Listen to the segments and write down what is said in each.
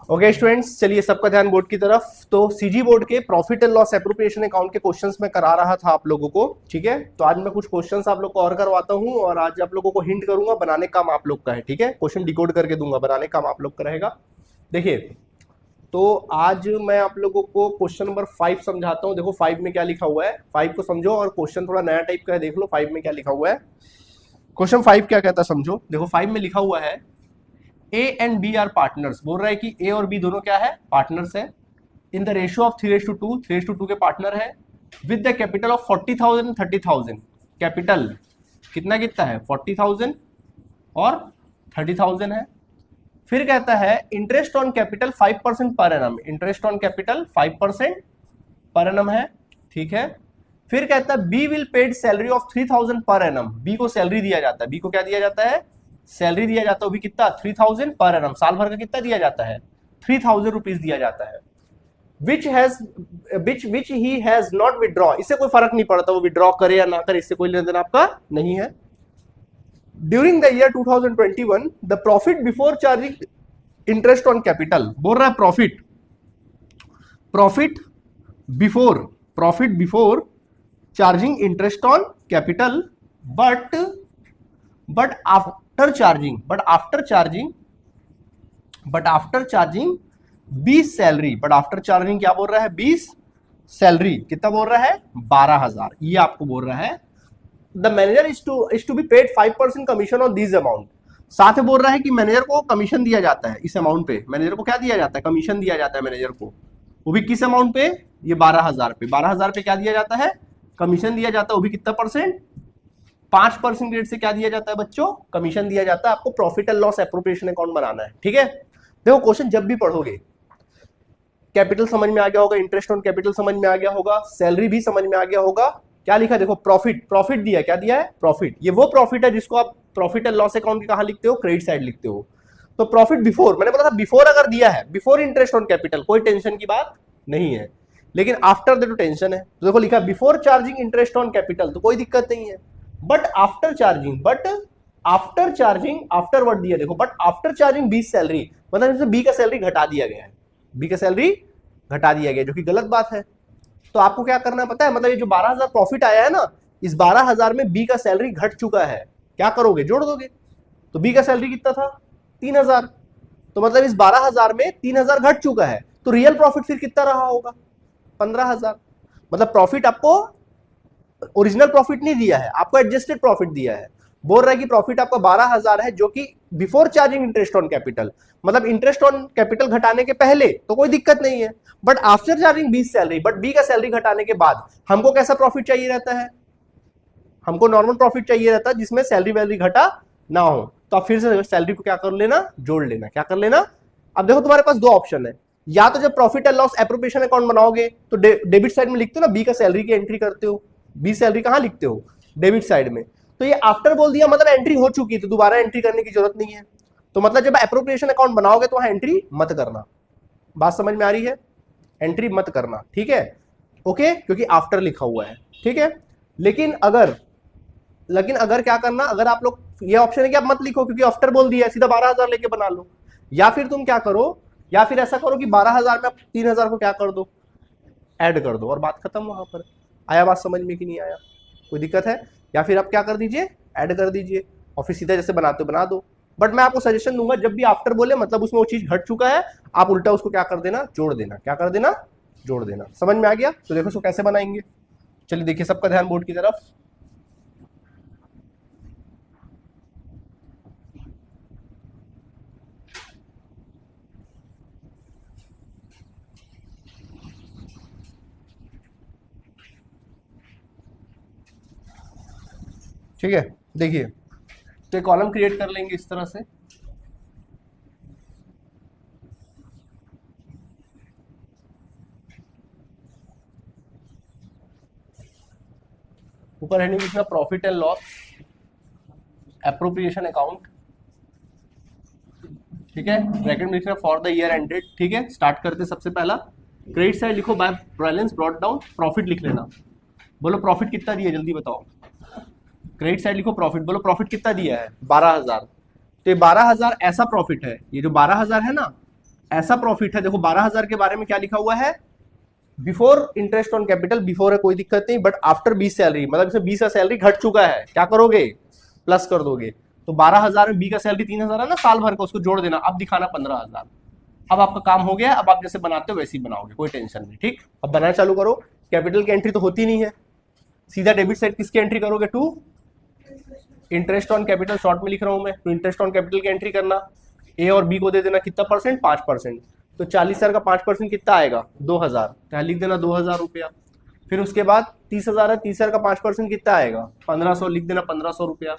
Okay students, चलिए सबका ध्यान बोर्ड की तरफ। तो सीजी बोर्ड के profit and loss appropriation account के क्वेश्चंस मैं करा रहा था आप लोगों को। ठीक है, तो आज मैं कुछ क्वेश्चंस आप लोग को और करवाता हूं और आज आप लोगों को हिंट करूंगा, बनाने का काम आप लोग का है। ठीक है, क्वेश्चन डिकोड करके दूंगा, बनाने का काम आप लोग का रहेगा। देखिए, तो आज मैं आप लोगों को क्वेश्चन नंबर 5 समझाता हूं। देखो 5 में क्या लिखा हुआ है, 5 को समझो। और क्वेश्चन थोड़ा नया टाइप का है, देख लो 5 में क्या लिखा हुआ है। क्वेश्चन 5 क्या कहता है समझो। देखो 5 में लिखा हुआ है A and B are partners. बोल रहा है कि ए और बी दोनों क्या है, पार्टनर्स है। इन द रेशियो ऑफ 3:2, 3:2 के पार्टनर है। With the capital of 40,000 30,000। Capital कितना कितना है, 40,000 और 30,000 है। फिर कहता है interest on capital 5% per annum. Interest on capital 5% per annum है। ठीक है, फिर कहता है B will paid salary of 3,000 per annum. B को सैलरी दिया जाता है, बी को क्या दिया जाता है, सैलरी दिया जाता है। वो भी कितना, 3,000 पर एनम। साल भर का कितना दिया जाता है, 3,000 रुपीज दिया जाता है। which he has not withdraw। इससे कोई फर्क नहीं पड़ता वो विड्रॉ करे या ना करे, इससे कोई लेन देन आपका नहीं है। During the year 2021 the profit before charging interest on capital. बोल रहा है profit before charging interest on capital but after charging 20 salary. But after charging क्या बोल रहा है, 20 सैलरी। कितना बोल रहा है, 12,000। ये आपको बोल रहा है the manager is to be paid 5% commission on this amount. साथ में बोल रहा है कि मैनेजर को कमीशन दिया जाता है इस अमाउंट पे। मैनेजर को क्या दिया जाता है, कमीशन दिया जाता है मैनेजर को। वो भी किस अमाउंट पे, ये 12,000 पे। 12,000 पे क्या दिया जाता है, कमीशन दिया जाता है। वो भी कितना परसेंट, 5% रेट से क्या दिया जाता है बच्चों, कमीशन दिया जाता है। आपको profit and loss appropriation account बनाना है। ठीक है, देखो क्वेश्चन जब भी पढ़ोगे, कैपिटल समझ में आ गया होगा, इंटरेस्ट ऑन कैपिटल समझ में आ गया होगा, सैलरी भी समझ में आ गया होगा। क्या लिखा, देखो प्रॉफिट दिया, क्या दिया है, प्रॉफिट। ये वो प्रॉफिट है जिसको आप प्रॉफिट एंड लॉस अकाउंट के कहां लिखते हो, क्रेडिट साइड लिखते हो। तो प्रॉफिट बिफोर, मैंने बोला था बिफोर अगर दिया है, बिफोर इंटरेस्ट ऑन कैपिटल, कोई टेंशन की बात नहीं है। लेकिन आफ्टर दे तो टेंशन है। तो देखो लिखा before charging interest on capital, तो कोई दिक्कत नहीं है। बट आफ्टर चार्जिंग आफ्टरवर्ड दिया, देखो बट आफ्टर चार्जिंग 20 सैलरी, मतलब जैसे बी का सैलरी घटा दिया गया है, बी का सैलरी घटा दिया गया, जो कि गलत बात है। तो आपको क्या करना पता है, मतलब ये जो 12,000 प्रॉफिट आया है ना, इस 12,000 में बी का सैलरी घट चुका है। क्या करोगे, जोड़ दोगे। तो बी का सैलरी कितना था, 3,000। तो मतलब इस 12,000 में 3,000 घट चुका है। तो रियल प्रॉफिट फिर कितना रहा होगा, 15,000। मतलब प्रॉफिट आपको ओरिजिनल प्रॉफिट नहीं दिया है, आपको एडजस्टेड प्रॉफिट दिया है। बोल रहा है कि प्रॉफिट आपका 12,000 है, जो कि before charging interest on capital, मतलब इंटरेस्ट ऑन कैपिटल घटाने के पहले तो कोई दिक्कत नहीं है। But after charging 20 salary, but B का सैलरी घटाने के बाद हमको कैसा प्रॉफिट चाहिए रहता है, हमको नॉर्मल प्रॉफिट चाहिए रहता है जिसमें सैलरी वैलरी घटा ना हो। तो आप फिर से सैलरी को क्या कर लेना, जोड़ लेना। क्या कर लेना, अब देखो तुम्हारे पास दो ऑप्शन है। या तो जब profit and loss appropriation account बनाओगे तो डेबिट साइड में लिखते हो ना, बी का सैलरी की एंट्री करते हो। बी सैलरी कहां लिखते हो, डेबिट साइड में। तो ये आफ्टर बोल दिया, मतलब एंट्री हो चुकी है, तो दोबारा एंट्री करने की जरूरत नहीं है। तो मतलब जब एप्रोप्रिएशन अकाउंट बनाओगे तो वहां एंट्री मत करना। बात समझ में आ रही है, एंट्री मत करना। ठीक है, ओके, क्योंकि आफ्टर लिखा हुआ है। ठीक है, लेकिन अगर क्या करना, अगर आप लोग, ये ऑप्शन है कि आप मत लिखो क्योंकि आफ्टर बोल दिया, सीधा 12,000 लेके बना लो। या फिर तुम क्या करो, या फिर ऐसा करो कि 12,000 में 3,000 को क्या कर दो, ऐड कर दो, और बात खत्म। वहां पर आया बात समझ में कि नहीं आया, कोई दिक्कत है। या फिर आप क्या कर दीजिए, ऐड कर दीजिए, और फिर सीधा जैसे बनाते हो बना दो। बट मैं आपको सजेशन दूंगा, जब भी आफ्टर बोले मतलब उसमें वो चीज घट चुका है, आप उल्टा उसको क्या कर देना, जोड़ देना। क्या कर देना, जोड़ देना। समझ में आ गया। तो देखो उसको कैसे बनाएंगे। चलिए देखिए, सबका ध्यान बोर्ड की तरफ। ठीक है, देखिए, तो एक कॉलम क्रिएट कर लेंगे इस तरह से। ऊपर हेडिंग लिखना profit and loss appropriation account. ठीक है, ब्रैकेट में लिखना फॉर द ईयर एंडेड। ठीक है, स्टार्ट करते सबसे पहला क्रेडिट साइड लिखो, by balance brought down. Profit लिख लेना, बोलो प्रॉफिट कितना दिया, जल्दी बताओ। क्रेडिट साइड लिखो प्रॉफिट, बोलो प्रॉफिट कितना दिया है, 12,000। तो ये 12,000 ऐसा प्रॉफिट है, ये जो 12,000 है ना, ऐसा प्रॉफिट है, देखो 12,000 के बारे में क्या लिखा हुआ है, before interest on capital, before है कोई दिक्कत नहीं, बट आफ्टर 20 सैलरी, मतलब इसमें 20 का सैलरी घट चुका है, क्या करोगे, प्लस कर दोगे। तो 12,000 में 20 का सैलरी 3,000 है ना साल भर का, उसको जोड़ देना, अब दिखाना 15,000। अब आपका काम हो गया, अब आप जैसे बनाते हो वैसे ही बनाओगे, कोई टेंशन नहीं, ठीक। अब बनाना चालू करो। कैपिटल की एंट्री तो होती नहीं है, सीधा डेबिट साइड किसकी एंट्री करोगे, to interest on capital, short में लिख रहा हूं मैं, तो इंटरेस्ट ऑन कैपिटल की एंट्री करना, ए और बी को दे देना कितना परसेंट, 5%। तो 40,000 का 5% कितना आएगा, 2,000, यहाँ लिख देना 2,000 रुपया। फिर उसके बाद 30,000 है, 30,000 का 5% कितना आएगा, 1,500, लिख देना 1,500 रुपया,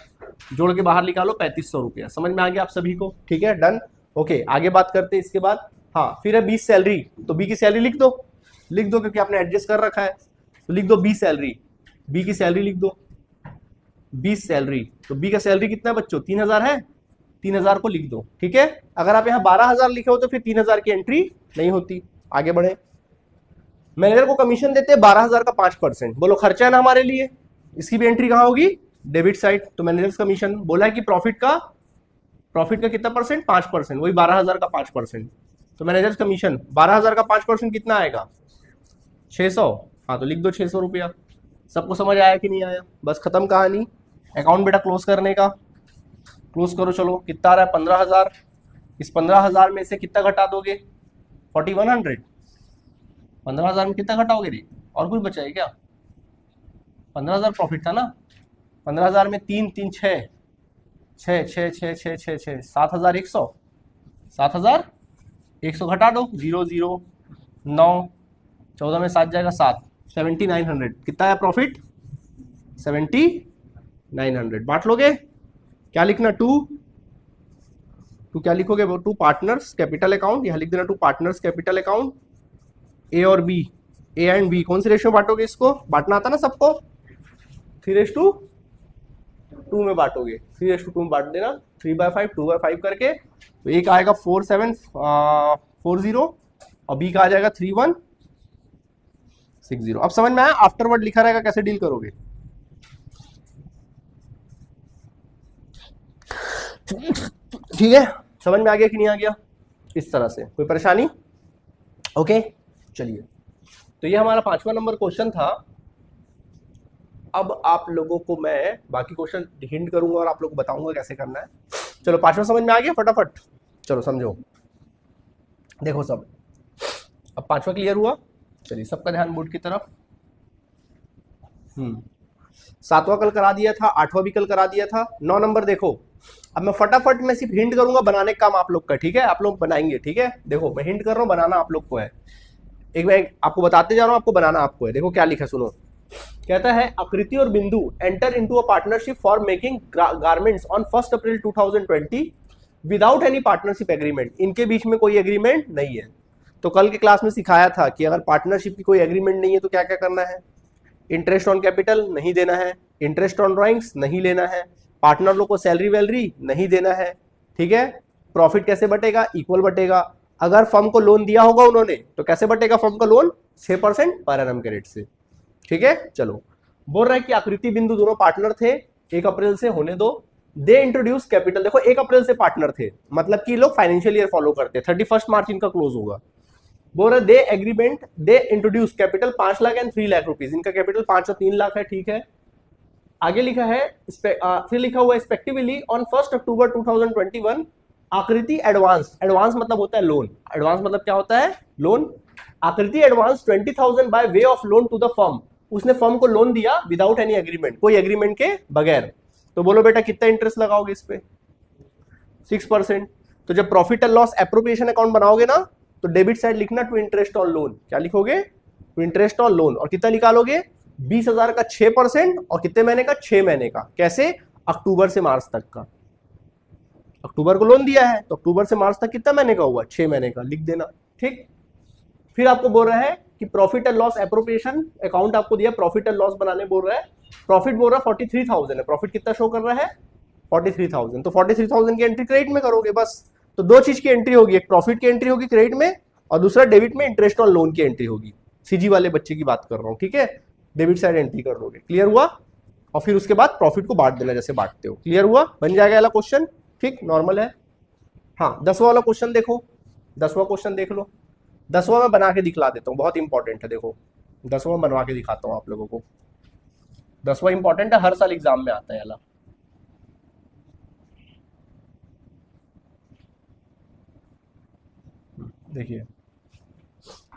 जोड़ के बाहर निकालो 3,500 रुपया। समझ में आ गया आप सभी को, ठीक है, डन। ओके, आगे बात करते हैं इसके बाद। हाँ, फिर है 20 सैलरी, तो बी की सैलरी लिख दो, क्योंकि आपने एडजस्ट कर रखा है, तो लिख दो 20 सैलरी, बी की सैलरी लिख दो 20 सैलरी। तो बी का सैलरी कितना है बच्चों, 3,000 है, 3,000 को लिख दो, ठीक है। अगर आप यहाँ 12,000 लिखे हो तो फिर 3,000 की एंट्री नहीं होती। आगे बढ़े, मैनेजर को कमीशन देते हैं 12,000 का 5%, बोलो खर्चा है ना हमारे लिए, इसकी भी एंट्री कहाँ होगी, डेबिट साइड। तो मैनेजर कमीशन बोला है कि प्रॉफिट का कितना परसेंट, 5%, वही 12,000 का 5%। तो मैनेजर कमीशन 12,000 का 5% कितना आएगा, 600। हाँ, तो लिख दो 600 रुपया। सबको समझ आया कि नहीं आया, बस खत्म कहानी। अकाउंट बेटा क्लोज करने का, क्लोज करो। चलो, कितना आ रहा है, 15,000। इस 15,000 में से कितना घटा दोगे, 4100। 15,000 में कितना घटाओगे रे, और कुछ बचा है क्या, 15,000 प्रॉफिट था ना, 15,000 में 3 3 6 6 6 6 6 6 6 7,100, 7,100 घटा दो, 0 0 9, 14 में 7 जाएगा 7, 7,900 कितना है प्रॉफिट, 7,900। बांट लोगे, क्या लिखना, टू क्या लिखोगे, वो टू पार्टनर्स कैपिटल अकाउंट, यहाँ लिख देना टू पार्टनर्स कैपिटल अकाउंट। ए और बी, ए एंड बी कौन सी रेशियो बांटोगे, इसको बांटना आता ना सबको, 3:2 में बांटोगे, 3:2 में बांट देना, 3/5 2/5 करके। तो एक आएगा 4740 और बी का आ जाएगा 3160। अब समझ में आया, आफ्टरवर्ड लिखा रहेगा कैसे डील करोगे। ठीक है, समझ में आ गया कि नहीं आ गया, इस तरह से, कोई परेशानी। ओके, चलिए, तो ये हमारा 5वां नंबर क्वेश्चन था। अब आप लोगों को मैं बाकी क्वेश्चन हिंट करूंगा और आप लोगों को बताऊंगा कैसे करना है। चलो, 5वां समझ में आ गया, फटाफट चलो समझो। देखो सब, अब 5वां क्लियर हुआ, चलिए सबका ध्यान बोर्ड की तरफ। 7वां कल करा दिया था, 8वां भी कल करा दिया था। 9 नंबर देखो, अब मैं फटाफट में सिर्फ हिंट करूंगा, बनाने का काम आप लोग का, ठीक है, आप लोग बनाएंगे, ठीक है। देखो मैं हिंट कर रहा हूं, बनाना आप लोग को है, एक मैं आपको बताते जा रहा हूं, आपको बनाना आपको है। देखो क्या लिखा, सुनो, कहता है आकृति और बिंदु enter into a partnership for making garments on 1 April 2020 without any partnership agreement. इनके बीच में कोई एग्रीमेंट नहीं है। तो कल के क्लास में सिखाया था कि अगर पार्टनरशिप की कोई एग्रीमेंट नहीं है तो क्या क्या करना है, इंटरेस्ट ऑन कैपिटल नहीं देना है, इंटरेस्ट ऑन ड्राइंग्स नहीं लेना है, पार्टनर लोग को सैलरी वैलरी नहीं देना है, ठीक है। प्रॉफिट कैसे बटेगा, इक्वल बटेगा। अगर फर्म को लोन दिया होगा उन्होंने तो कैसे बटेगा फर्म का लोन, 6% पर एनम के रेट से, ठीक है। चलो, बोल रहा है कि आकृति बिंदु दोनों पार्टनर थे, 1 अप्रैल से होने दो। दे इंट्रोड्यूस कैपिटल, देखो 1 अप्रैल से पार्टनर थे, मतलब कि लोग फाइनेंशियल ईयर फॉलो करते, 31 मार्च इनका क्लोज होगा। बोल रहे they agreement, they introduce capital 5 lakh and 3 lakh rupees, इनका कैपिटल 5 और 3 लाख है, ठीक है। आगे लिखा है, फिर लिखा हुआ रिस्पेक्टिवली ऑन 1 अक्टूबर 2021 आकृति एडवांस, एडवांस मतलब होता है लोन, एडवांस मतलब क्या होता है, loan. Akriti advance 20,000 by way of loan to the firm, उसने फर्म को लोन दिया विदाउट एनी एग्रीमेंट, कोई एग्रीमेंट के बगैर। तो बोलो बेटा कितना इंटरेस्ट लगाओगे इस पे, 6%। तो जब profit and loss appropriation account बनाओगे ना, तो डेबिट साइड लिखना टू इंटरेस्ट ऑन लोन, क्या लिखोगे, टू इंटरेस्ट ऑन लोन। और कितना निकालोगे, 20,000 का 6% और कितने महीने का, 6 महीने का। कैसे, अक्टूबर से मार्च तक का। अक्टूबर को लोन दिया है तो अक्टूबर से मार्च तक कितना महीने का हुआ, 6 महीने का, लिख देना, ठीक। फिर आपको बोल रहा है कि profit and loss appropriation account आपको दिया, प्रॉफिट एंड लॉस बनाने बोल रहा है। प्रॉफिट बोल रहा है 43,000 है, प्रॉफिट कितना शो कर रहा है, 43,000। तो 43,000 की एंट्री क्रेडिट में करोगे बस। तो दो चीज की एंट्री होगी, एक प्रॉफिट की एंट्री होगी क्रेडिट में और दूसरा डेबिट में इंटरेस्ट ऑन लोन की एंट्री होगी। सीजी वाले बच्चे की बात कर रहा हूं, ठीक है, डेबिट साइड एंट्री कर दोगे, क्लियर हुआ। और फिर उसके बाद प्रॉफिट को बांट देना जैसे बांटते हो, क्लियर हुआ, बन जाएगा वाला क्वेश्चन, ठीक, नॉर्मल है। हाँ, 10वां वाला क्वेश्चन देखो, 10वां क्वेश्चन देख लो। 10वां मैं बना के दिखला देता हूँ, बहुत इंपॉर्टेंट है। देखो 10वां बनवा के दिखाता हूँ आप लोगों को। 10वां इंपॉर्टेंट है, हर साल एग्जाम में आता है वाला। देखिए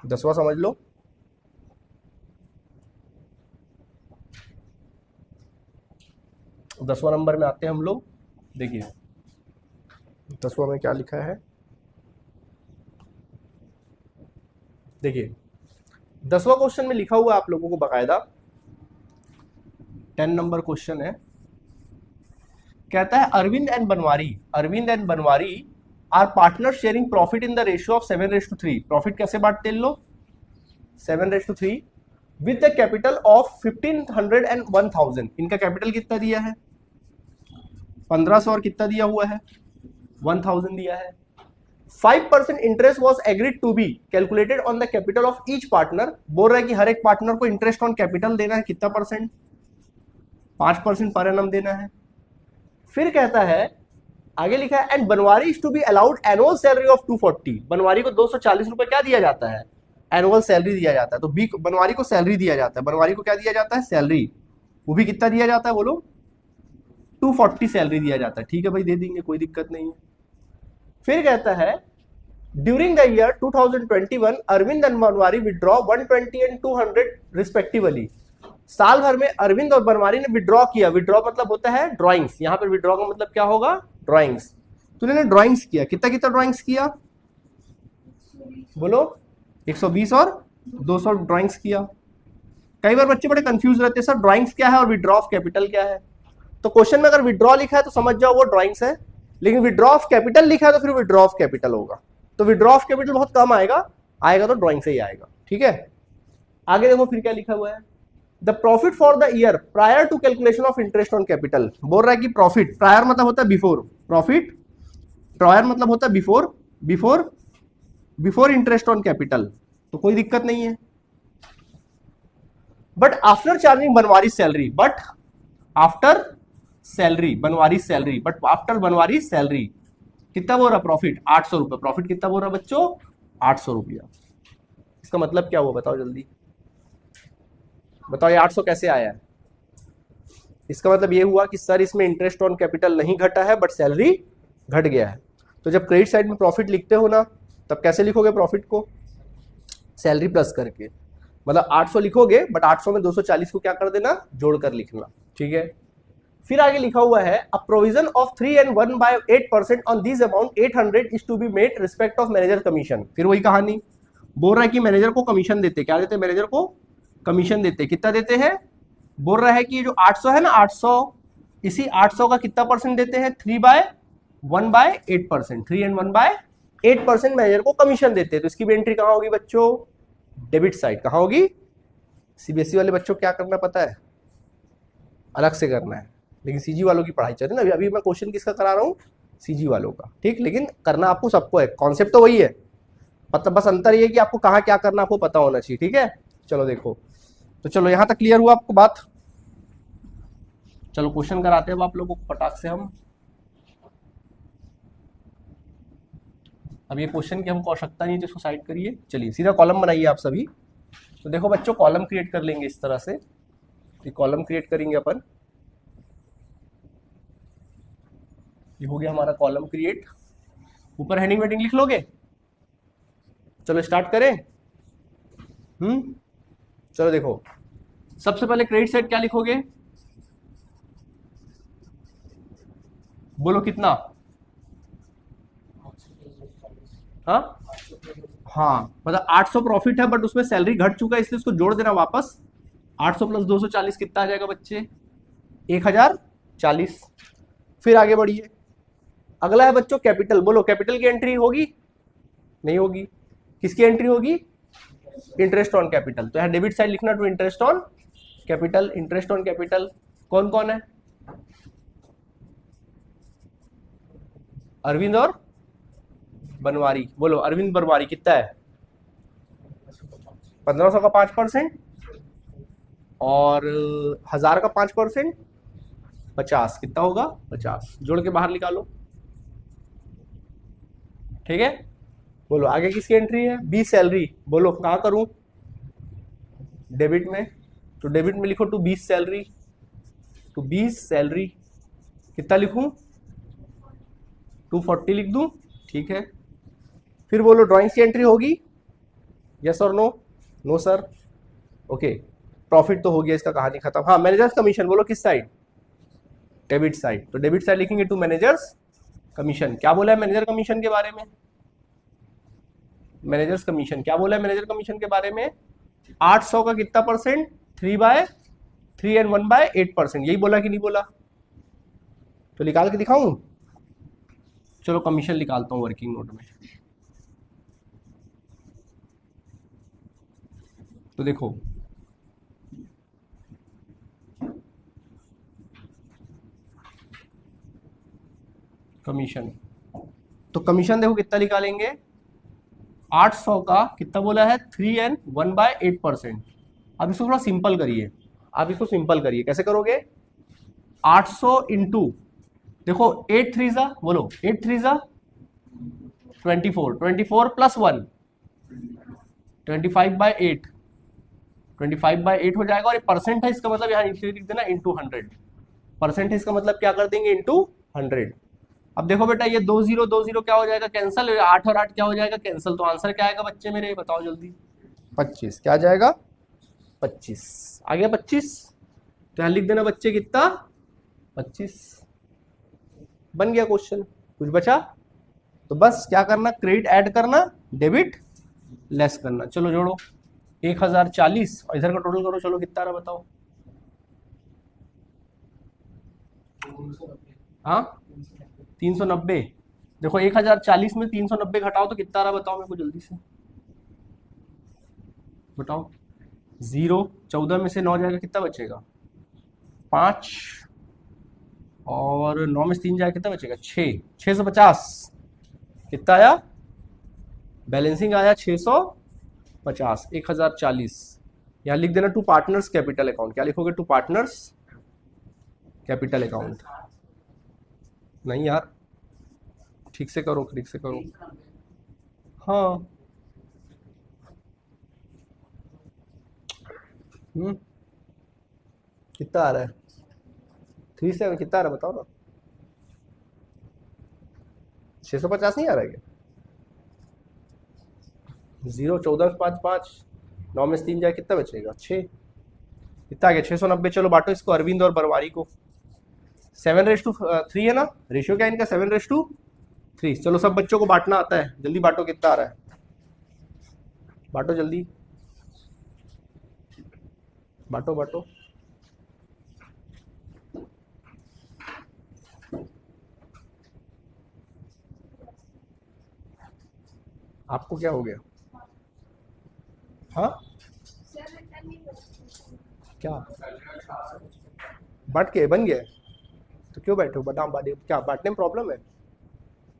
10वां समझ लो। दसवां नंबर में आते हैं हम लोग। देखिए 10वां में क्या लिखा है, देखिए 10वां क्वेश्चन में लिखा हुआ आप लोगों को बकायदा, 10 नंबर क्वेश्चन है। कहता है Arvind and Banwari are partner sharing profit in the ratio of 7:3। Profit कैसे बांटते हैं लोग, 7:3 with the capital of 1500 and 1000। इनका कैपिटल कितना दिया है, 1500, और कितना दिया हुआ है, 1000 दिया है। 5% interest was agreed to be calculated on the capital of each partner. बोल रहा है कि हर एक पार्टनर को इंटरेस्ट ऑन कैपिटल देना है, कितना परसेंट, 5% पर एनम देना है। फिर कहता है, आगे लिखा है, and Banwari is to be allowed annual salary of 240। Banwari को 240 रुपए क्या दिया जाता है, एनुअल सैलरी दिया जाता है। तो बी बनवारी को सैलरी दिया जाता है, बनवारी को क्या दिया जाता है, सैलरी। वो भी कितना दिया जाता है बोलो, 240 सैलरी दिया जाता है। ठीक है भाई, दे देंगे, कोई दिक्कत नहीं है। फिर कहता है, during the year 2021 Arvind and Banwari withdraw 120 and 200 respectively. साल भर में अरविंद और बनवारी ने विड्रॉ किया। विड्रॉ मतलब होता है ड्राइंग्स, यहां पर विड्रॉ का मतलब क्या होगा, ड्राइंग्स। तो इन्होंने ड्राइंग्स किया, कितना कितना ड्राइंग्स किया बोलो, 120 और 200 ड्राइंग्स किया। कई बार बच्चे बड़े कंफ्यूज रहते हैं, सर ड्राइंग्स क्या है और विड्रॉ ऑफ कैपिटल क्या है। तो क्वेश्चन में अगर विड्रॉ लिखा है तो समझ जाओ वो ड्राइंग्स है, लेकिन विड्रॉ ऑफ कैपिटल लिखा है तो फिर विड्रॉ ऑफ कैपिटल होगा। तो विड्रॉ ऑफ कैपिटल बहुत कम आएगा, आएगा तो ड्राइंग से ही आएगा। ठीक है, आगे देखो फिर क्या लिखा हुआ है, the profit for the year prior to calculation of interest on capital. बोल रहा है कि प्रॉफिट, प्रायर मतलब होता है बिफोर, प्रॉफिट प्रायर मतलब होता है before, before interest on capital, तो कोई दिक्कत नहीं है। But after charging Banwari salary, but after salary Banwari salary, but after Banwari salary कितना बोल रहा, प्रॉफिट 800 रुपए। प्रॉफिट कितना बोल रहा बच्चों, 800 रुपया। इसका मतलब क्या हुआ बताओ जल्दी बताओ, ये 800 कैसे आया है। इसका मतलब ये हुआ कि सर इसमें इंटरेस्ट ऑन कैपिटल नहीं घटा है बट सैलरी घट गया है। तो जब क्रेडिट साइड में प्रॉफिट लिखते हो ना, तब कैसे लिखोगे प्रॉफिट को, सैलरी प्लस करके। मतलब 800 लिखोगे बट 800 में 240 को क्या कर देना, जोड़कर लिखना। ठीक है, फिर आगे लिखा हुआ है, a provision of 3 and 1/8% on this amount 800 is to be made respect of manager commission. फिर वही कहानी, बोल रहा है कि मैनेजर को कमीशन देते, क्या देते, मैनेजर को कमीशन देते। कितना देते हैं, बोल रहा है कि ये जो 800 है ना, 800, इसी 800 का कितना परसेंट देते हैं, 3/1/8%। 3 and 1/8% मैनेजर को कमीशन देते हैं। तो इसकी भी एंट्री कहां होगी बच्चों, डेबिट साइड। कहां होगी, सीबीएसई वाले बच्चों क्या करना पता है, अलग से करना है। लेकिन सीजी वालों की पढ़ाई चल रही है ना, अभी मैं क्वेश्चन किसका करा रहा हूँ, सीजी वालों का। ठीक, लेकिन करना आपको सबको है, कॉन्सेप्ट तो वही है, मतलब बस अंतर ये है कि आपको कहाँ क्या करना आपको पता होना चाहिए। ठीक है, चलो देखो, तो चलो यहां तक क्लियर हुआ आपको बात। चलो क्वेश्चन कराते हैं अब आप लोगों को फटाक से हम। अब ये क्वेश्चन की हमको आवश्यकता नहीं है, तो इसको साइड करिए। चलिए सीधा कॉलम बनाइए आप सभी। तो देखो बच्चों, कॉलम क्रिएट कर लेंगे इस तरह से, कॉलम क्रिएट करेंगे अपन। ये हो गया हमारा कॉलम क्रिएट। ऊपर हेडिंग वेडिंग लिख लोगे, चलो स्टार्ट करें। चलो देखो, सबसे पहले क्रेडिट साइड क्या लिखोगे, बोलो कितना, हाँ मतलब 800 प्रॉफिट है बट उसमें सैलरी घट चुका है, इसलिए उसको जोड़ देना वापस। 800 प्लस 240 कितना आ जाएगा बच्चे, 1040। फिर आगे बढ़िए, अगला है बच्चों कैपिटल। बोलो कैपिटल की एंट्री होगी, नहीं होगी, किसकी एंट्री होगी, इंटरेस्ट ऑन कैपिटल। तो यहां डेबिट साइड लिखना, to interest on capital. Interest on capital कौन कौन है, अरविंद और बनवारी। बोलो अरविंद बनवारी कितना है, 1500 का 5% और 1000 का 5%, 50 कितना होगा, 50 जोड़ के बाहर निकालो। ठीक है, बोलो आगे किसकी एंट्री है, बी सैलरी। बोलो कहाँ करूं, डेबिट में, तो डेबिट में लिखो to B salary, to B salary कितना लिखूं, 240 लिख दूं, ठीक है। फिर बोलो ड्राइंग्स की एंट्री होगी, यस और no, no sir, okay. Profit तो हो गया, इसका कहानी खत्म। हाँ मैनेजर्स कमीशन, बोलो किस साइड, डेबिट साइड, तो डेबिट साइड लिखेंगे टू मैनेजर्स कमीशन। क्या बोला है मैनेजर कमीशन के बारे में, मैनेजर्स कमीशन क्या बोला है मैनेजर कमीशन के बारे में, 800 का कितना परसेंट, 3/3 एंड 1/8%, यही बोला कि नहीं बोला, तो निकाल के दिखाऊं, चलो कमीशन निकालता हूं वर्किंग नोट में। तो देखो कमीशन, तो कमीशन देखो कितना निकालेंगे, 800 का कितना बोला है, 3 एंड 1/8%। अब इसको थोड़ा सिंपल करिए, आप इसको सिंपल करिए, कैसे करोगे, 800 इंटू, देखो 8 3 जा, बोलो 8 3 जा 24, 24 प्लस 1 25/8, 25/8 हो जाएगा, और ये परसेंट है, इसका मतलब यहाँ नीचे लिख देना इंटू 100, परसेंट है इसका मतलब क्या कर देंगे, इंटू 100। अब देखो बेटा ये 2 0 2 0 क्या हो जाएगा, कैंसिल, 8 और 8 क्या हो जाएगा, कैंसिल, तो आंसर क्या आएगा बच्चे मेरे, बताओ जल्दी, 25, क्या आ जाएगा 25, आ गया 25, तो यहाँ लिख देना बच्चे कितना, 25, बन गया क्वेश्चन, कुछ बचा, तो बस क्या करना, क्रेडिट ऐड करना, डेबिट लेस करना। चलो जोड़ो 1040 और इधर का टोटल करो, चलो कितना रहा बताओ, हाँ 390, देखो 1040 में 390 घटाओ तो कितना रहा बताओ मेरे को जल्दी से बताओ, 0, 14 में से 9 जाएगा कितना बचेगा, 5, और 9 में से 3 जाएगा कितना बचेगा, 6, 650 कितना आया, बैलेंसिंग आया 650, 1040, यहाँ लिख देना टू पार्टनर्स कैपिटल अकाउंट, क्या लिखोगे, टू पार्टनर्स कैपिटल अकाउंट, नहीं यार ठीक से करो, ठीक से करो, हाँ कितना आ रहा है, 37 कितना आ रहा है बताओ ना, 650 नहीं आ रहा है क्या, 0, 14 5 5, 9 में से 3 जाए कितना बचेगा, 6, कितना आ गया 690। चलो बांटो इसको अरविंद और बरवारी को, 7:3 है ना रेशियो, क्या इनका 7:3। चलो सब बच्चों को बांटना आता है, जल्दी बांटो कितना आ रहा है, बांटो जल्दी, बांटो बांटो, आपको क्या हो गया, हाँ क्या बांट के बन गया, तो क्यों बैठे हो, बदाम बाटे क्या बांटने में प्रॉब्लम है,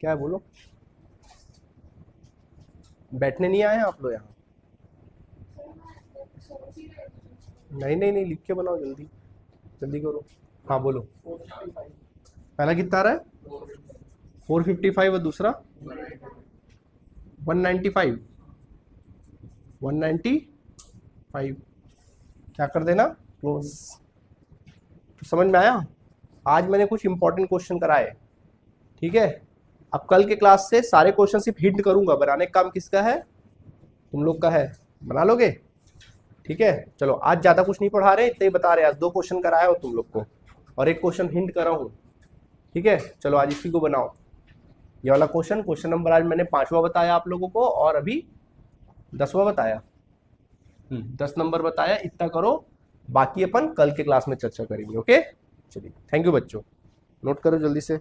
क्या है बोलो, बैठने नहीं आए हैं आप लोग यहाँ, नहीं नहीं नहीं लिख के बनाओ जल्दी, जल्दी करो, हाँ बोलो, पहला कितना आ रहा है 455 और दूसरा 195, 195, क्या कर देना क्लोज, तो समझ में आया, आज मैंने कुछ इंपॉर्टेंट क्वेश्चन कराए, ठीक है। अब कल के क्लास से सारे क्वेश्चन सिर्फ हिंट करूंगा, बनाने का काम किसका है, तुम लोग का है, बना लोगे, ठीक है। चलो आज ज्यादा कुछ नहीं पढ़ा रहे, इतने ही बता रहे, आज 2 क्वेश्चन कराया हो तुम लोग को और 1 क्वेश्चन हिंट करा हूं, ठीक है। चलो आज इसी को बनाओ, ये वाला क्वेश्चन नंबर आज मैंने 5वां बताया आप लोगों को, और अभी 10वां बताया, 10 नंबर बताया, इतना करो, बाकी अपन कल के क्लास में चर्चा करेंगे, ओके। चलिए थैंक यू बच्चों, नोट करो जल्दी से।